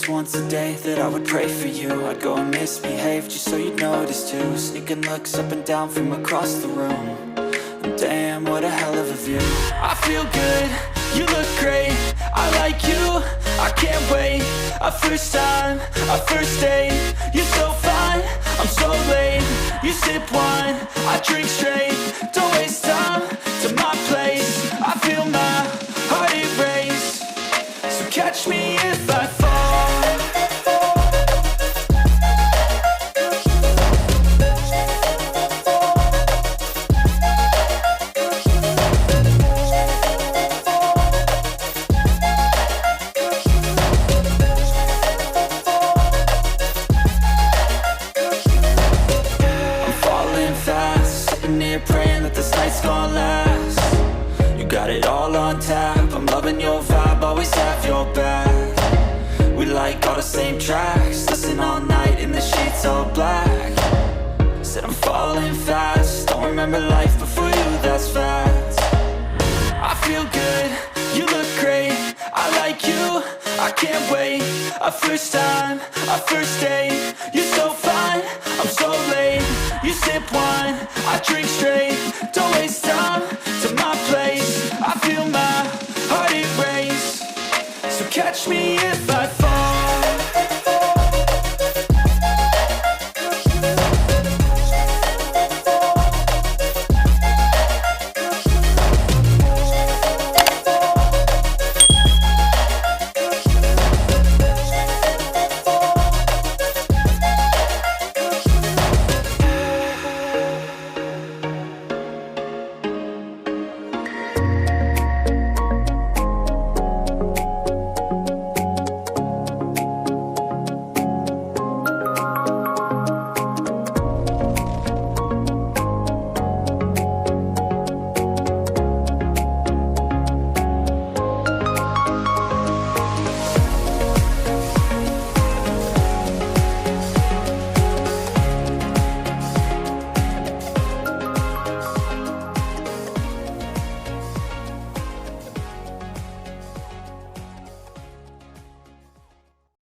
was once a day that I would pray for you. I'd go and misbehave just so you'd notice too. Sneaking looks up and down from across the room. And damn, what a hell of a view. I feel good, you look great, I like you, I can't wait. A first time, a first date, you're so fine, I'm so late. You sip wine, I drink straight, don't waste time to my place. I feel my heart erase, so catch me if I fall. Praying that this night's gonna last. You got it all on tap, I'm loving your vibe, always have your back. We like all the same tracks, listen all night in the sheets all black. Said I'm falling fast, don't remember life before you, that's fact. I feel good, you look great, I like you, I can't wait. A first time, a first date, you're so fine, I'm so late. You sip wine, I drink straight, don't waste time to my place. I feel my heart erase, so catch me in